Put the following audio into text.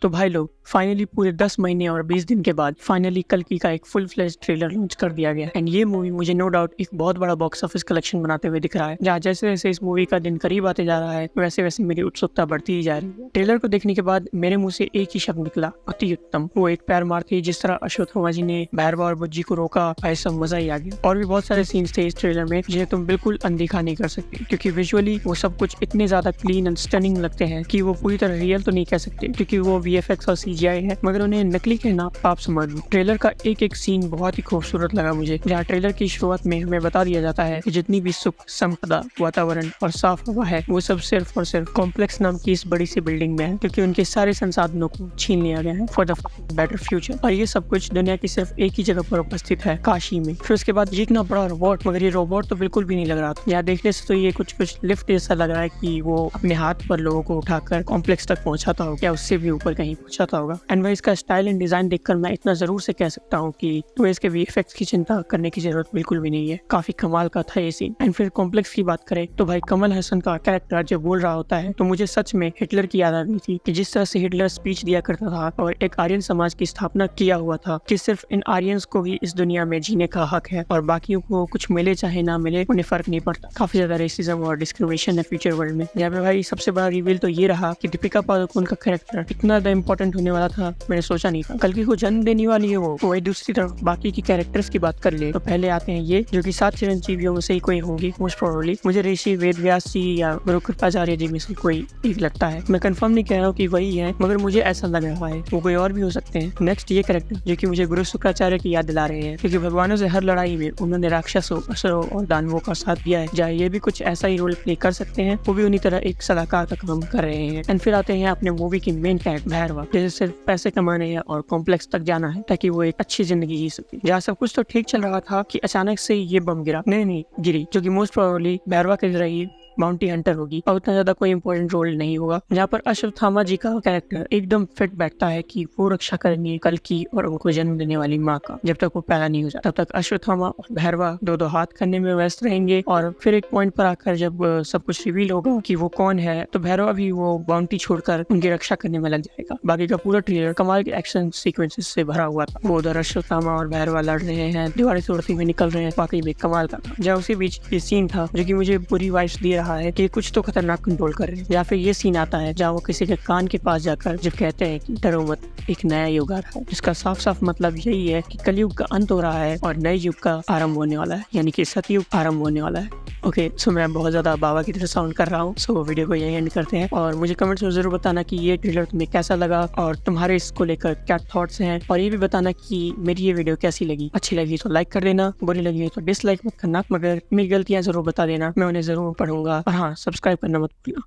तो भाई लोग फाइनली पूरे 10 महीने और 20 दिन के बाद फाइनली कल्कि का एक फुल फ्लेज ट्रेलर लॉन्च कर दिया गया एंड ये मूवी मुझे नो डाउट एक बहुत बड़ा बॉक्स ऑफिस कलेक्शन बनाते हुए दिख रहा है। जहाँ जैसे जैसे इस मूवी का दिन करीब आते जा रहा है वैसे वैसे मेरी उत्सुकता बढ़ती ही जा रही है। ट्रेलर को देखने के बाद मेरे मुंह से एक ही शब्द निकला, अति उत्तम। वो एक पैर मार के जिस तरह अश्वत्थामा जी ने भैरवा और बुज्जी को रोका, ऐसा मजा ही आ गया। और भी बहुत सारे सीन्स थे इस ट्रेलर में जिन्हें तुम बिल्कुल अनदेखा नहीं कर सकते, क्योंकि विजुअली वो सब कुछ इतने ज्यादा क्लीन एंड स्टनिंग लगते हैं कि वो पूरी तरह रियल तो नहीं कह सकते क्योंकि वो VFX और CGI है, मगर उन्हें नकली कहना आप समझ लो। ट्रेलर का एक एक सीन बहुत ही खूबसूरत लगा मुझे, जहाँ ट्रेलर की शुरुआत में हमें बता दिया जाता है कि जितनी भी सुख, संपदा, वातावरण और साफ हवा है वो सब सिर्फ और सिर्फ कॉम्प्लेक्स नाम की इस बड़ी सी बिल्डिंग में है, क्योंकि उनके सारे संसाधनों को छीन लिया गया है फॉर द बेटर फ्यूचर। और ये सब कुछ दुनिया की सिर्फ एक ही जगह पर उपस्थित है, काशी में। फिर उसके बाद ये इतना बड़ा रोबोट, मगर ये रोबोट तो बिल्कुल भी नहीं लग रहा था। यहाँ देखने से तो ये कुछ लिफ्ट जैसा लग रहा है कि वो अपने हाथ पर लोगों को उठाकर कॉम्प्लेक्स तक पहुंचाता होगा, या उससे भी ऊपर कहीं पहुंचाता होगा। एंड वह इसका स्टाइल एंड डिजाइन देखकर मैं इतना जरूर से कह सकता हूँ कि तुम्हें इसके VFX की चिंता करने की जरूरत बिल्कुल भी नहीं है। काफी कमाल का था ये सीन। एंड फिर कॉम्प्लेक्स की बात करें तो भाई कमल हसन का कैरेक्टर जब बोल रहा होता है तो मुझे सच में हिटलर की याद आ रही थी कि जिस तरह से हिटलर स्पीच दिया करता था और एक आर्यन समाज की स्थापना किया हुआ था कि सिर्फ इन आर्यंस को ही इस दुनिया में जीने का हक है और बाकियों को कुछ मिले चाहे ना मिले उन्हें फर्क नहीं पड़ता। काफी ज्यादा रेसिज्म और डिस्क्रिमिनेशन है फ्यूचर वर्ल्ड में। यहाँ पे भाई सबसे बड़ा रिवील तो ये रहा कि दीपिका पादुकोण का कैरेक्टर इतना ज्यादा इंपॉर्टेंट होने वाला था, मैंने सोचा नहीं था। कल्कि को जन्म देने वाली है वो। वही दूसरी तरफ बाकी की कैरेक्टर्स की बात कर ले तो पहले आते हैं ये, जो कि 7 चिरंजीवियों में से ही कोई होंगी मोस्ट प्रोबेबली। मुझे ऋषि वेदव्यास जी या गुरु कृपाचार्य जी में से कोई एक लगता है। मैं कंफर्म नहीं कह रहा हूँ कि वही है, मगर मुझे ऐसा लग रहा है वो कोई और भी हो सकते हैं। नेक्स्ट ये कैरेक्टर जो कि मुझे गुरु शुक्राचार्य की याद दिला रहे हैं, क्योंकि भगवानों से हर लड़ाई में उन्होंने राक्षसों, असुरों और दानवों का साथ दिया है। जहाँ ये भी कुछ ऐसा ही रोल प्ले कर सकते हैं, वो भी उन्हीं तरह एक सलाहकार का काम कर रहे हैं। एंड फिर आते हैं अपने मूवी की मेन कैरेक्टर भैरवा, जैसे सिर्फ पैसे कमाने है और कॉम्प्लेक्स तक जाना है ताकि वो एक अच्छी जिंदगी जी सके। जहाँ सब कुछ तो ठीक चल रहा था कि अचानक से ये बम गिरा, नहीं गिरी, जो कि मोस्ट प्रोबेबली भैरवा की तरह ही बाउंटी हंटर होगी और उतना ज्यादा कोई इंपॉर्टेंट रोल नहीं होगा। जहाँ पर अश्वत्थामा जी का कैरेक्टर एकदम फिट बैठता है कि वो रक्षा करेंगे कल्कि और उनको जन्म देने वाली माँ का। जब तक वो पैदा नहीं हो जाता तब तक अश्वत्थामा और भैरवा दो हाथ करने में व्यस्त रहेंगे। और फिर एक पॉइंट पर आकर जब सब कुछ रिवील होगा कि वो कौन है तो भैरवा भी वो बाउंटी छोड़कर उनकी रक्षा करने में लग जाएगा। बाकी का पूरा ट्रेलर कमाल के एक्शन सीक्वेंसेस से भरा हुआ था। वो उधर अश्वत्थामा और भैरवा लड़ रहे हैं, दीवारें तोड़ते हुए निकल रहे हैं, बाकी भी कमाल का था। जहाँ उसी बीच ये सीन था जो कि मुझे पूरी वाइब्स दे रहा है कि कुछ तो खतरनाक कंट्रोल कर रहे हैं। या फिर ये सीन आता है जहाँ वो किसी के कान के पास जाकर जब कहते हैं कि डरो मत, एक नया युग आ रहा है, जिसका साफ साफ मतलब यही है कि कलयुग का अंत हो रहा है और नए युग का आरंभ होने वाला है, यानी कि सतयुग आरंभ होने वाला है। ओके, सो मैं बहुत ज्यादा बाबा की तरह साउंड कर रहा हूँ। सो वीडियो को यही एंड करते हैं और मुझे कमेंट्स में जरूर बताना कि ये ट्रेलर तुम्हें कैसा लगा और तुम्हारे इसको लेकर क्या थॉट्स हैं, और ये भी बताना कि मेरी ये वीडियो कैसी लगी। अच्छी लगी तो लाइक कर देना, बुरी लगी तो डिसलाइक मत करना, मगर मेरी गलतियां जरूर बता देना, मैं उन्हें जरूर पढ़ूंगा। और हाँ, सब्सक्राइब करना मत भूलना।